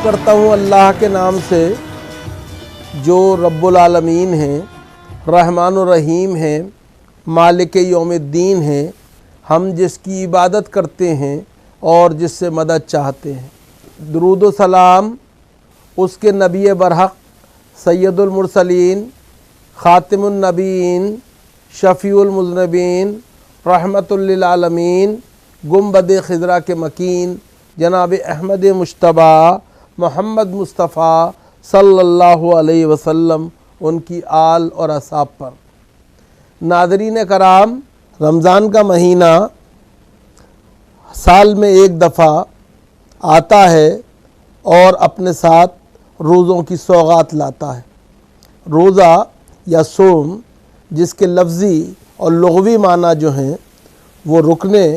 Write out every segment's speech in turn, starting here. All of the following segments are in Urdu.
کرتا ہوں اللہ کے نام سے جو رب العالمین ہیں، رحمان الرحیم ہیں، مالک یوم الدین ہیں، ہم جس کی عبادت کرتے ہیں اور جس سے مدد چاہتے ہیں۔ درود و سلام اس کے نبی برحق سید المرسلین، خاتم النبیین، شفیع المذنبین، رحمت للعالمین، گنبد خضرا کے مکین جناب احمد مجتبی محمد مصطفیٰ صلی اللہ علیہ وسلم، ان کی آل اور اصحاب پر۔ ناظرین کرام، رمضان کا مہینہ سال میں ایک دفعہ آتا ہے اور اپنے ساتھ روزوں کی سوغات لاتا ہے۔ روزہ یا صوم، جس کے لفظی اور لغوی معنی جو ہیں وہ رکنے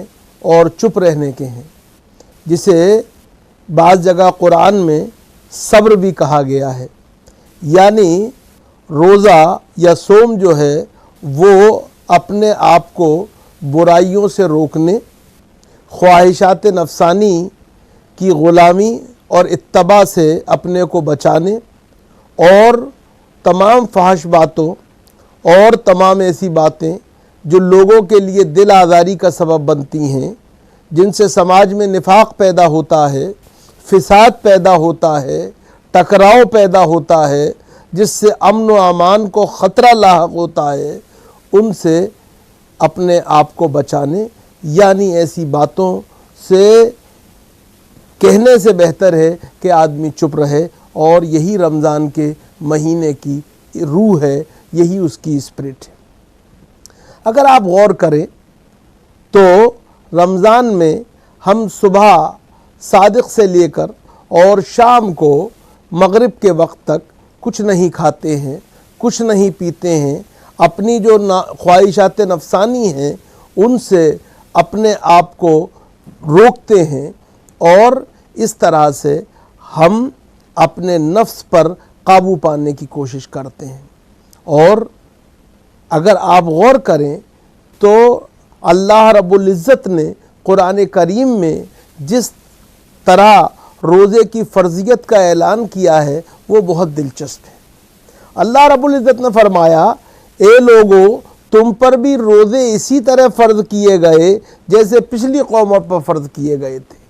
اور چپ رہنے کے ہیں، جسے بعض جگہ قرآن میں صبر بھی کہا گیا ہے۔ یعنی روزہ یا صوم جو ہے وہ اپنے آپ کو برائیوں سے روکنے، خواہشات نفسانی کی غلامی اور اتباع سے اپنے کو بچانے، اور تمام فحش باتوں اور تمام ایسی باتیں جو لوگوں کے لیے دل آزاری کا سبب بنتی ہیں، جن سے سماج میں نفاق پیدا ہوتا ہے، فساد پیدا ہوتا ہے، ٹکراؤ پیدا ہوتا ہے، جس سے امن و امان کو خطرہ لاحق ہوتا ہے، ان سے اپنے آپ کو بچانے، یعنی ایسی باتوں سے کہنے سے بہتر ہے کہ آدمی چپ رہے، اور یہی رمضان کے مہینے کی روح ہے، یہی اس کی اسپرٹ ہے۔ اگر آپ غور کریں تو رمضان میں ہم صبح صادق سے لے کر اور شام کو مغرب کے وقت تک کچھ نہیں کھاتے ہیں، کچھ نہیں پیتے ہیں، اپنی جو خواہشات نفسانی ہیں ان سے اپنے آپ کو روکتے ہیں، اور اس طرح سے ہم اپنے نفس پر قابو پانے کی کوشش کرتے ہیں۔ اور اگر آپ غور کریں تو اللہ رب العزت نے قرآن کریم میں جس طرح روزے کی فرضیت کا اعلان کیا ہے وہ بہت دلچسپ ہے۔ اللہ رب العزت نے فرمایا، اے لوگو، تم پر بھی روزے اسی طرح فرض کیے گئے جیسے پچھلی قوموں پر فرض کیے گئے تھے۔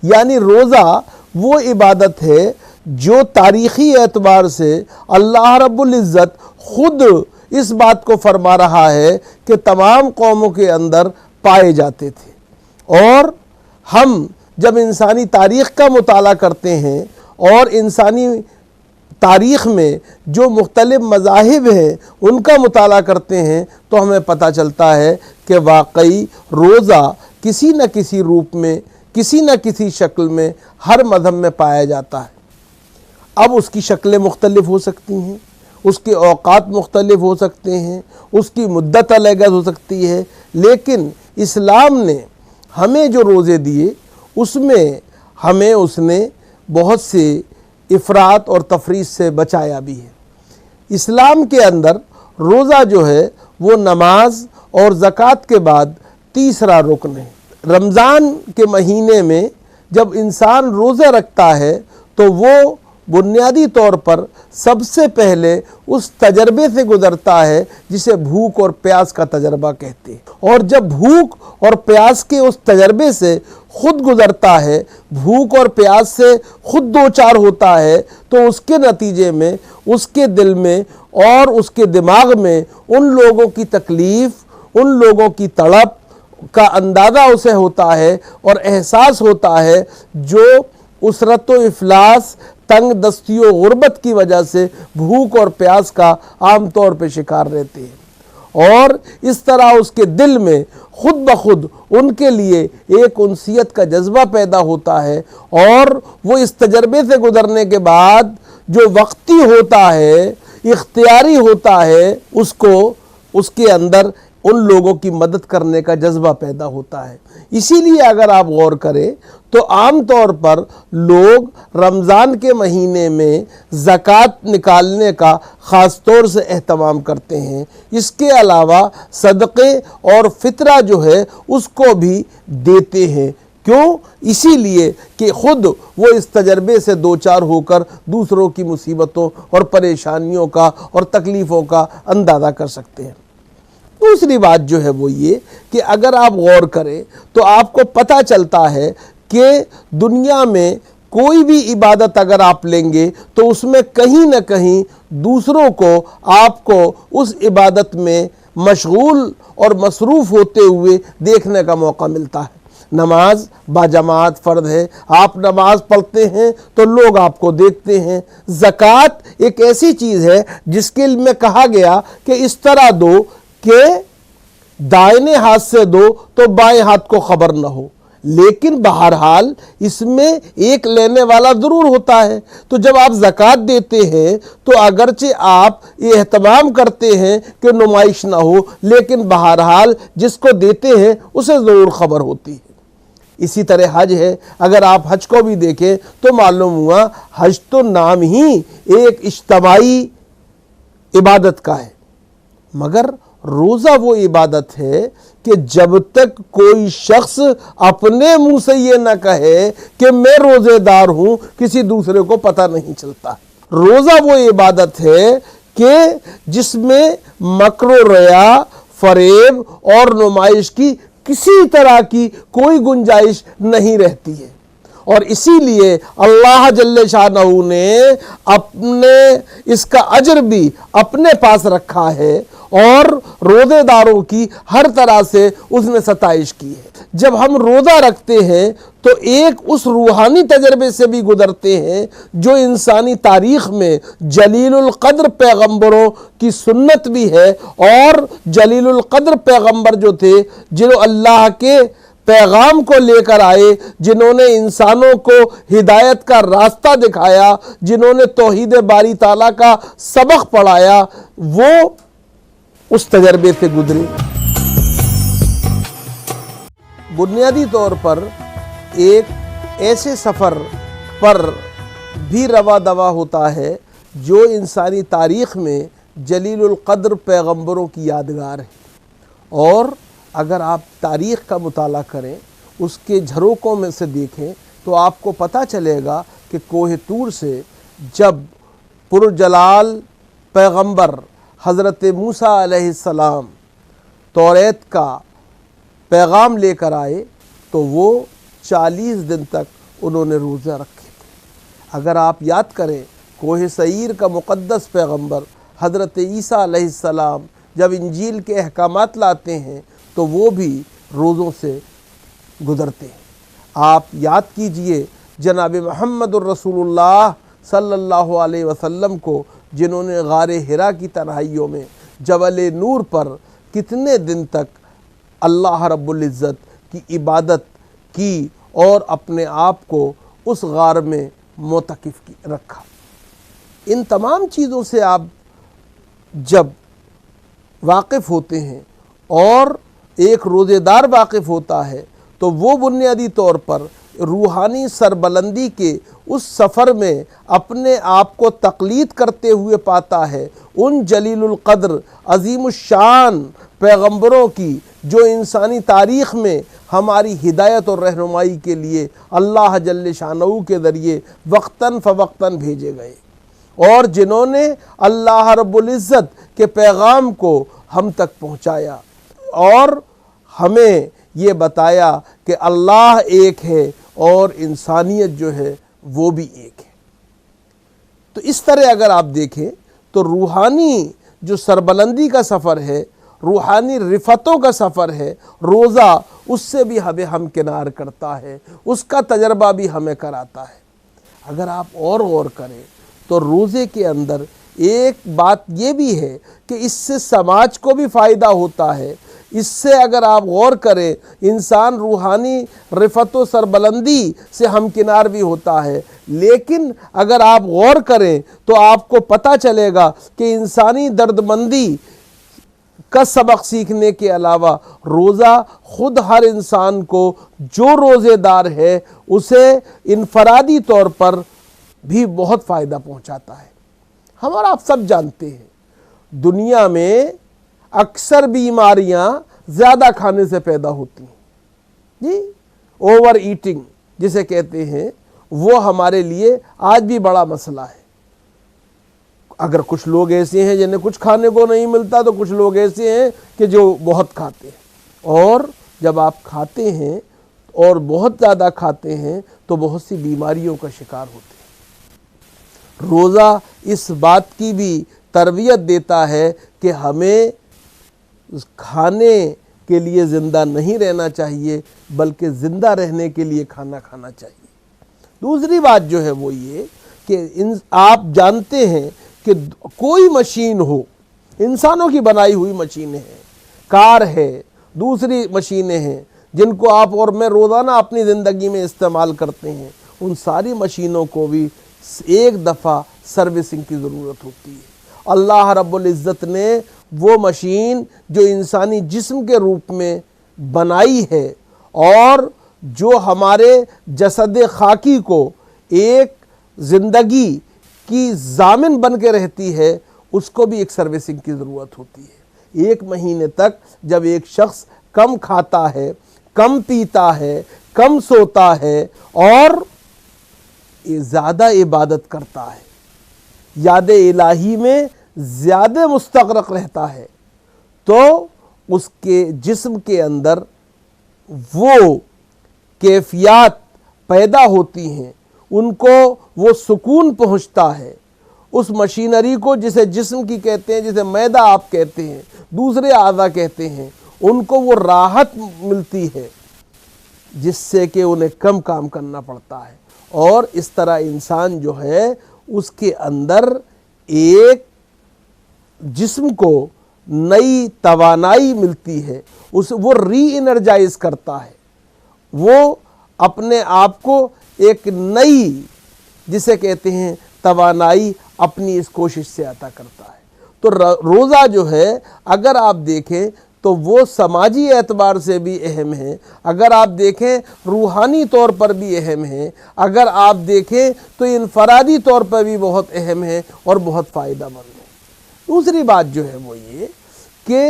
یعنی روزہ وہ عبادت ہے جو تاریخی اعتبار سے اللہ رب العزت خود اس بات کو فرما رہا ہے کہ تمام قوموں کے اندر پائے جاتے تھے۔ اور ہم جب انسانی تاریخ کا مطالعہ کرتے ہیں اور انسانی تاریخ میں جو مختلف مذاہب ہیں ان کا مطالعہ کرتے ہیں تو ہمیں پتہ چلتا ہے کہ واقعی روزہ کسی نہ کسی روپ میں، کسی نہ کسی شکل میں ہر مذہب میں پایا جاتا ہے۔ اب اس کی شکلیں مختلف ہو سکتی ہیں، اس کے اوقات مختلف ہو سکتے ہیں، اس کی مدت الگ ہو سکتی ہے، لیکن اسلام نے ہمیں جو روزے دیے اس میں ہمیں اس نے بہت سے افراط اور تفریط سے بچایا بھی ہے۔ اسلام کے اندر روزہ جو ہے وہ نماز اور زکوٰۃ کے بعد تیسرا رکن ہے۔ رمضان کے مہینے میں جب انسان روزہ رکھتا ہے تو وہ بنیادی طور پر سب سے پہلے اس تجربے سے گزرتا ہے جسے بھوک اور پیاس کا تجربہ کہتے ہیں، اور جب بھوک اور پیاس کے اس تجربے سے خود گزرتا ہے، بھوک اور پیاس سے خود دوچار ہوتا ہے، تو اس کے نتیجے میں اس کے دل میں اور اس کے دماغ میں ان لوگوں کی تکلیف، ان لوگوں کی تڑپ کا اندازہ اسے ہوتا ہے اور احساس ہوتا ہے، جو اسرت و افلاس، تنگ دستی و غربت کی وجہ سے بھوک اور پیاس کا عام طور پہ شکار رہتے ہیں، اور اس طرح اس کے دل میں خود بخود ان کے لیے ایک انسیت کا جذبہ پیدا ہوتا ہے، اور وہ اس تجربے سے گزرنے کے بعد جو وقتی ہوتا ہے، اختیاری ہوتا ہے، اس کو اس کے اندر ان لوگوں کی مدد کرنے کا جذبہ پیدا ہوتا ہے۔ اسی لیے اگر آپ غور کریں تو عام طور پر لوگ رمضان کے مہینے میں زکوٰۃ نکالنے کا خاص طور سے اہتمام کرتے ہیں۔ اس کے علاوہ صدقے اور فطرہ جو ہے اس کو بھی دیتے ہیں، کیوں؟ اسی لیے کہ خود وہ اس تجربے سے دوچار ہو کر دوسروں کی مصیبتوں اور پریشانیوں کا اور تکلیفوں کا اندازہ کر سکتے ہیں۔ دوسری بات جو ہے وہ یہ کہ اگر آپ غور کریں تو آپ کو پتہ چلتا ہے کہ دنیا میں کوئی بھی عبادت اگر آپ لیں گے تو اس میں کہیں نہ کہیں دوسروں کو آپ کو اس عبادت میں مشغول اور مصروف ہوتے ہوئے دیکھنے کا موقع ملتا ہے۔ نماز باجماعت فرض ہے، آپ نماز پڑھتے ہیں تو لوگ آپ کو دیکھتے ہیں۔ زکوٰۃ ایک ایسی چیز ہے جس کے میں کہا گیا کہ اس طرح دو کہ دائیں ہاتھ سے دو تو بائیں ہاتھ کو خبر نہ ہو، لیکن بہرحال اس میں ایک لینے والا ضرور ہوتا ہے۔ تو جب آپ زکوٰۃ دیتے ہیں تو اگرچہ آپ یہ اہتمام کرتے ہیں کہ نمائش نہ ہو، لیکن بہرحال جس کو دیتے ہیں اسے ضرور خبر ہوتی ہے۔ اسی طرح حج ہے، اگر آپ حج کو بھی دیکھیں تو معلوم ہوا حج تو نام ہی ایک اجتماعی عبادت کا ہے، مگر روزہ وہ عبادت ہے کہ جب تک کوئی شخص اپنے منہ سے یہ نہ کہے کہ میں روزے دار ہوں، کسی دوسرے کو پتہ نہیں چلتا۔ روزہ وہ عبادت ہے کہ جس میں مکر و ریا، فریب اور نمائش کی کسی طرح کی کوئی گنجائش نہیں رہتی ہے، اور اسی لیے اللہ جل شانہ نے اپنے اس کا اجر بھی اپنے پاس رکھا ہے اور روزے داروں کی ہر طرح سے اس نے ستائش کی ہے۔ جب ہم روزہ رکھتے ہیں تو ایک اس روحانی تجربے سے بھی گزرتے ہیں جو انسانی تاریخ میں جلیل القدر پیغمبروں کی سنت بھی ہے، اور جلیل القدر پیغمبر جو تھے جنہوں اللہ کے پیغام کو لے کر آئے، جنہوں نے انسانوں کو ہدایت کا راستہ دکھایا، جنہوں نے توحید باری تعالیٰ کا سبق پڑھایا، وہ اس تجربے سے گزرے۔ بنیادی طور پر ایک ایسے سفر پر بھی رواں دواں ہوتا ہے جو انسانی تاریخ میں جلیل القدر پیغمبروں کی یادگار ہے، اور اگر آپ تاریخ کا مطالعہ کریں، اس کے جھروکوں میں سے دیکھیں تو آپ کو پتہ چلے گا کہ کوہ طور سے جب پرجلال پیغمبر حضرت موسیٰ علیہ السلام توریت کا پیغام لے کر آئے تو وہ 40 دن تک انہوں نے روزہ رکھے تھے۔ اگر آپ یاد کریں، کوہ سعیر کا مقدس پیغمبر حضرت عیسیٰ علیہ السلام جب انجیل کے احکامات لاتے ہیں تو وہ بھی روزوں سے گزرتے ہیں۔ آپ یاد کیجئے جناب محمد الرسول اللہ صلی اللہ علیہ وسلم کو، جنہوں نے غار حرا کی تنہائیوں میں جبل نور پر کتنے دن تک اللہ رب العزت کی عبادت کی اور اپنے آپ کو اس غار میں معتکف رکھا۔ ان تمام چیزوں سے آپ جب واقف ہوتے ہیں اور ایک روزے دار واقف ہوتا ہے تو وہ بنیادی طور پر روحانی سربلندی کے اس سفر میں اپنے آپ کو تقلید کرتے ہوئے پاتا ہے ان جلیل القدر عظیم الشان پیغمبروں کی، جو انسانی تاریخ میں ہماری ہدایت اور رہنمائی کے لیے اللہ جل شانہ کے ذریعے وقتاً فوقتاً بھیجے گئے، اور جنہوں نے اللہ رب العزت کے پیغام کو ہم تک پہنچایا اور ہمیں یہ بتایا کہ اللہ ایک ہے اور انسانیت جو ہے وہ بھی ایک ہے۔ تو اس طرح اگر آپ دیکھیں تو روحانی جو سربلندی کا سفر ہے، روحانی رفتوں کا سفر ہے، روزہ اس سے بھی ہمیں ہمکنار کرتا ہے، اس کا تجربہ بھی ہمیں کراتا ہے۔ اگر آپ اور غور کریں تو روزے کے اندر ایک بات یہ بھی ہے کہ اس سے سماج کو بھی فائدہ ہوتا ہے۔ اس سے اگر آپ غور کریں انسان روحانی رفت و سربلندی سے ہمکنار بھی ہوتا ہے، لیکن اگر آپ غور کریں تو آپ کو پتہ چلے گا کہ انسانی دردمندی کا سبق سیکھنے کے علاوہ روزہ خود ہر انسان کو جو روزے دار ہے اسے انفرادی طور پر بھی بہت فائدہ پہنچاتا ہے۔ ہم اور آپ سب جانتے ہیں دنیا میں اکثر بیماریاں زیادہ کھانے سے پیدا ہوتی ہیں، جی، اوور ایٹنگ جسے کہتے ہیں، وہ ہمارے لیے آج بھی بڑا مسئلہ ہے۔ اگر کچھ لوگ ایسے ہیں جنہیں کچھ کھانے کو نہیں ملتا، تو کچھ لوگ ایسے ہیں کہ جو بہت کھاتے ہیں، اور جب آپ کھاتے ہیں اور بہت زیادہ کھاتے ہیں تو بہت سی بیماریوں کا شکار ہوتے ہیں۔ روزہ اس بات کی بھی تربیت دیتا ہے کہ ہمیں کھانے کے لیے زندہ نہیں رہنا چاہیے، بلکہ زندہ رہنے کے لیے کھانا کھانا چاہیے۔ دوسری بات جو ہے وہ یہ کہ آپ جانتے ہیں کہ کوئی مشین ہو، انسانوں کی بنائی ہوئی مشینیں ہیں، کار ہے، دوسری مشینیں ہیں جن کو آپ اور میں روزانہ اپنی زندگی میں استعمال کرتے ہیں، ان ساری مشینوں کو بھی ایک دفعہ سروسنگ کی ضرورت ہوتی ہے۔ اللہ رب العزت نے وہ مشین جو انسانی جسم کے روپ میں بنائی ہے اور جو ہمارے جسد خاکی کو ایک زندگی کی ضامن بن کے رہتی ہے، اس کو بھی ایک سروسنگ کی ضرورت ہوتی ہے۔ ایک مہینے تک جب ایک شخص کم کھاتا ہے، کم پیتا ہے، کم سوتا ہے اور زیادہ عبادت کرتا ہے، یاد الہی میں زیادہ مستغرق رہتا ہے، تو اس کے جسم کے اندر وہ کیفیات پیدا ہوتی ہیں، ان کو وہ سکون پہنچتا ہے، اس مشینری کو جسے جسم کی کہتے ہیں، جسے معدہ آپ کہتے ہیں، دوسرے اعضاء کہتے ہیں، ان کو وہ راحت ملتی ہے جس سے کہ انہیں کم کام کرنا پڑتا ہے، اور اس طرح انسان جو ہے اس کے اندر ایک جسم کو نئی توانائی ملتی ہے، وہ ری انرجائز کرتا ہے، وہ اپنے آپ کو ایک نئی جسے کہتے ہیں توانائی اپنی اس کوشش سے عطا کرتا ہے۔ تو روزہ جو ہے اگر آپ دیکھیں تو وہ سماجی اعتبار سے بھی اہم ہے، اگر آپ دیکھیں روحانی طور پر بھی اہم ہے، اگر آپ دیکھیں تو انفرادی طور پر بھی بہت اہم ہے اور بہت فائدہ مند ہے۔ دوسری بات جو ہے وہ یہ کہ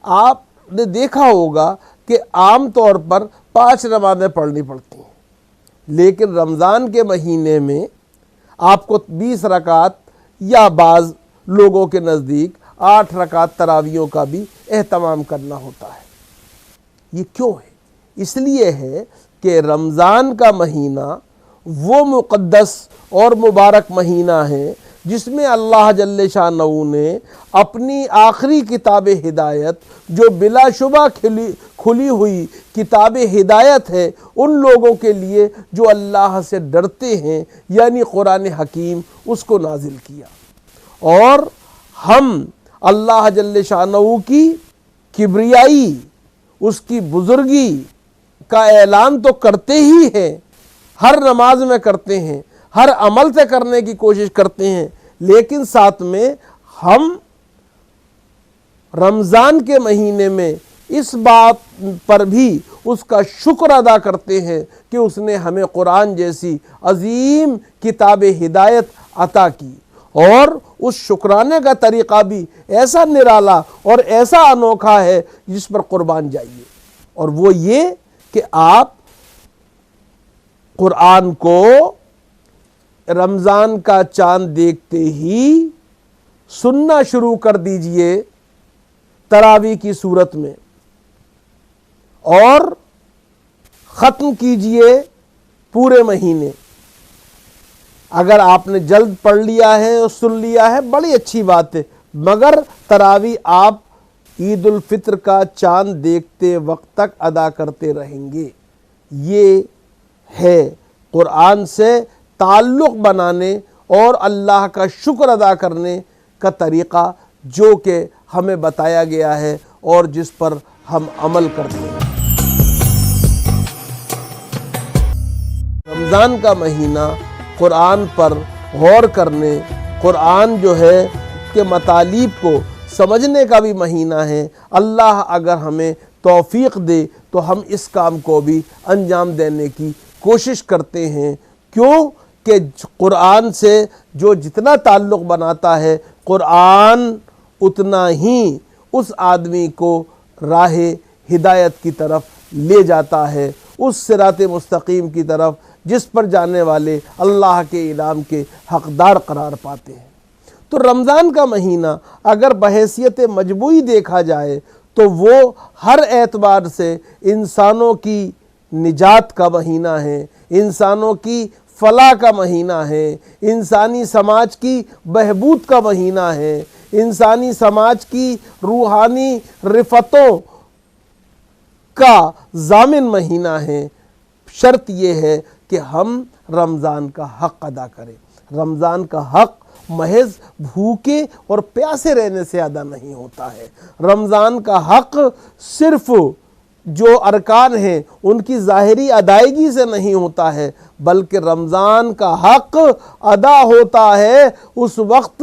آپ نے دیکھا ہوگا کہ عام طور پر 5 نمازیں پڑھنی پڑتی ہیں، لیکن رمضان کے مہینے میں آپ کو 20 رکعت یا بعض لوگوں کے نزدیک 8 رکعت تراویحوں کا بھی اہتمام کرنا ہوتا ہے۔ یہ کیوں ہے؟ اس لیے ہے کہ رمضان کا مہینہ وہ مقدس اور مبارک مہینہ ہے جس میں اللہ جل شانہ نے اپنی آخری کتاب ہدایت، جو بلا شبہ کھلی ہوئی کتاب ہدایت ہے ان لوگوں کے لیے جو اللہ سے ڈرتے ہیں، یعنی قرآن حکیم، اس کو نازل کیا۔ اور ہم اللہ جل شانہ کی کبریائی، اس کی بزرگی کا اعلان تو کرتے ہی ہیں، ہر نماز میں کرتے ہیں، ہر عمل سے کرنے کی کوشش کرتے ہیں، لیکن ساتھ میں ہم رمضان کے مہینے میں اس بات پر بھی اس کا شکر ادا کرتے ہیں کہ اس نے ہمیں قرآن جیسی عظیم کتاب ہدایت عطا کی، اور اس شکرانے کا طریقہ بھی ایسا نرالا اور ایسا انوکھا ہے جس پر قربان جائیے، اور وہ یہ کہ آپ قرآن کو رمضان کا چاند دیکھتے ہی سننا شروع کر دیجئے تراویح کی صورت میں، اور ختم کیجئے پورے مہینے۔ اگر آپ نے جلد پڑھ لیا ہے اور سن لیا ہے بڑی اچھی بات ہے، مگر تراویح آپ عید الفطر کا چاند دیکھتے وقت تک ادا کرتے رہیں گے۔ یہ ہے قرآن سے تعلق بنانے اور اللہ کا شکر ادا کرنے کا طریقہ جو کہ ہمیں بتایا گیا ہے اور جس پر ہم عمل کرتے ہیں۔ رمضان کا مہینہ قرآن پر غور کرنے، قرآن جو ہے کہ مطالب کو سمجھنے کا بھی مہینہ ہے۔ اللہ اگر ہمیں توفیق دے تو ہم اس کام کو بھی انجام دینے کی کوشش کرتے ہیں، کیوں کہ قرآن سے جو جتنا تعلق بناتا ہے، قرآن اتنا ہی اس آدمی کو راہ ہدایت کی طرف لے جاتا ہے اس صراط مستقیم کی طرف جس پر جانے والے اللہ کے انعام کے حقدار قرار پاتے ہیں۔ تو رمضان کا مہینہ اگر بحیثیت مجموعی دیکھا جائے تو وہ ہر اعتبار سے انسانوں کی نجات کا مہینہ ہے، انسانوں کی فلاح کا مہینہ ہے، انسانی سماج کی بہبود کا مہینہ ہے، انسانی سماج کی روحانی رفتوں کا ضامن مہینہ ہے۔ شرط یہ ہے کہ ہم رمضان کا حق ادا کریں۔ رمضان کا حق محض بھوکے اور پیاسے رہنے سے ادا نہیں ہوتا ہے۔ رمضان کا حق صرف جو ارکان ہیں ان کی ظاہری ادائیگی سے نہیں ہوتا ہے، بلکہ رمضان کا حق ادا ہوتا ہے اس وقت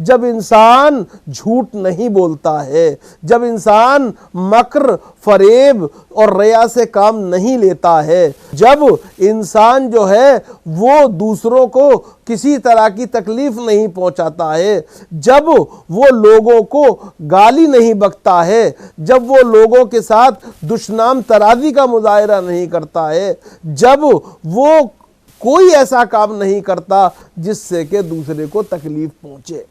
جب انسان جھوٹ نہیں بولتا ہے، جب انسان مکر، فریب اور ریا سے کام نہیں لیتا ہے، جب انسان جو ہے وہ دوسروں کو کسی طرح کی تکلیف نہیں پہنچاتا ہے، جب وہ لوگوں کو گالی نہیں بکتا ہے، جب وہ لوگوں کے ساتھ دشنام ترازی کا مظاہرہ نہیں کرتا ہے، جب وہ کوئی ایسا کام نہیں کرتا جس سے کہ دوسرے کو تکلیف پہنچے۔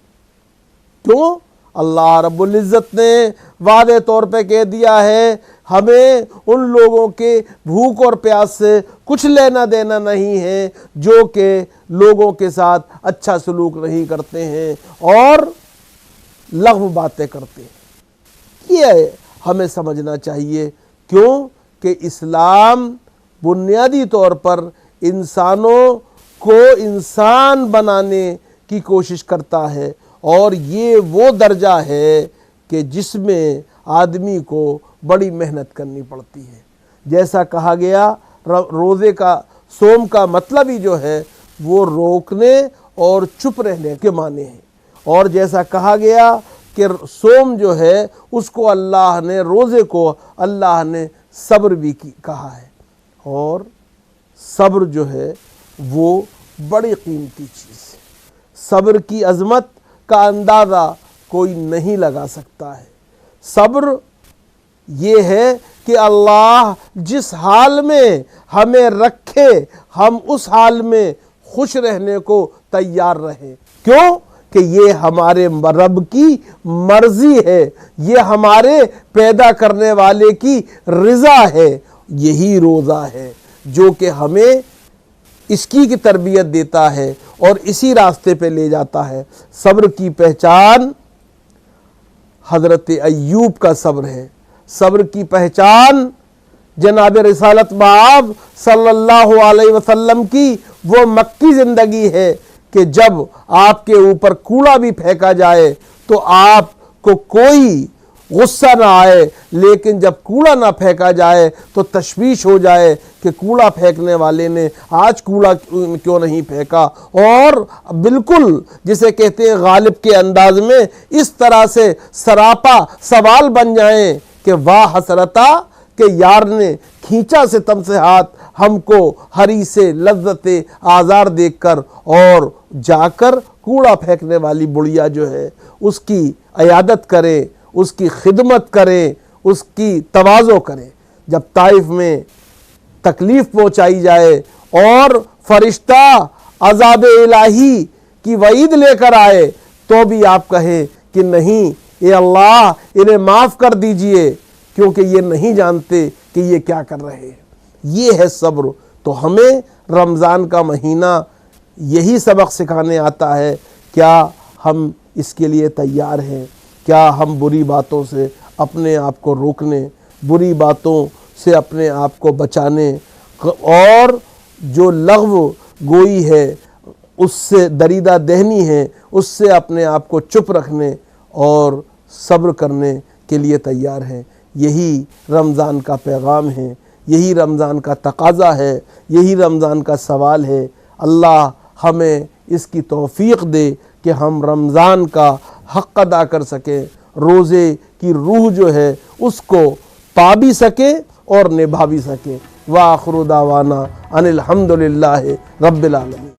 کیوں؟ اللہ رب العزت نے واضح طور پہ کہہ دیا ہے ہمیں ان لوگوں کے بھوک اور پیاس سے کچھ لینا دینا نہیں ہے جو کہ لوگوں کے ساتھ اچھا سلوک نہیں کرتے ہیں اور لغو باتیں کرتے ہیں۔ یہ ہمیں سمجھنا چاہیے، کیوں کہ اسلام بنیادی طور پر انسانوں کو انسان بنانے کی کوشش کرتا ہے، اور یہ وہ درجہ ہے کہ جس میں آدمی کو بڑی محنت کرنی پڑتی ہے۔ جیسا کہا گیا روزے کا صوم کا مطلب ہی جو ہے وہ روکنے اور چپ رہنے کے معنی ہے، اور جیسا کہا گیا کہ صوم جو ہے اس کو اللہ نے، روزے کو اللہ نے صبر بھی کہا ہے، اور صبر جو ہے وہ بڑی قیمتی چیز ہے۔ صبر کی عظمت کا اندازہ کوئی نہیں لگا سکتا ہے۔ صبر یہ ہے کہ اللہ جس حال میں ہمیں رکھے ہم اس حال میں خوش رہنے کو تیار رہیں۔ کیوں؟ کہ یہ ہمارے رب کی مرضی ہے، یہ ہمارے پیدا کرنے والے کی رضا ہے۔ یہی روزہ ہے جو کہ ہمیں اس کی تربیت دیتا ہے اور اسی راستے پہ لے جاتا ہے۔ صبر کی پہچان حضرت ایوب کا صبر ہے۔ صبر کی پہچان جناب رسالت مآب صلی اللہ علیہ وسلم کی وہ مکی زندگی ہے کہ جب آپ کے اوپر کوڑا بھی پھینکا جائے تو آپ کو کوئی غصہ نہ آئے، لیکن جب کوڑا نہ پھینکا جائے تو تشویش ہو جائے کہ کوڑا پھینکنے والے نے آج کوڑا کیوں نہیں پھینکا، اور بالکل جسے کہتے ہیں غالب کے انداز میں اس طرح سے سراپا سوال بن جائیں کہ واہ حسرتا کہ یار نے کھینچا ستم سے ہاتھ ہم کو ہری سے لذت آزار دیکھ کر، اور جا کر کوڑا پھینکنے والی بڑھیا جو ہے اس کی عیادت کریں، اس کی خدمت کریں، اس کی تواضع کریں۔ جب طائف میں تکلیف پہنچائی جائے اور فرشتہ عذاب الہی کی وعید لے کر آئے تو بھی آپ کہیں کہ نہیں اے اللہ انہیں معاف کر دیجئے، کیونکہ یہ نہیں جانتے کہ یہ کیا کر رہے ہیں۔ یہ ہے صبر۔ تو ہمیں رمضان کا مہینہ یہی سبق سکھانے آتا ہے۔ کیا ہم اس کے لیے تیار ہیں؟ کیا ہم بری باتوں سے اپنے آپ کو روکنے، بری باتوں سے اپنے آپ کو بچانے، اور جو لغو گوئی ہے اس سے دریدہ دہنی ہے اس سے اپنے آپ کو چپ رکھنے اور صبر کرنے کے لیے تیار ہیں؟ یہی رمضان کا پیغام ہے، یہی رمضان کا تقاضا ہے، یہی رمضان کا سوال ہے۔ اللہ ہمیں اس کی توفیق دے کہ ہم رمضان کا حق ادا کر سکیں، روزے کی روح جو ہے اس کو پا بھی سکیں اور نبھا بھی سکیں۔ وآخر دعوانا ان الحمد للہ رب العالمین۔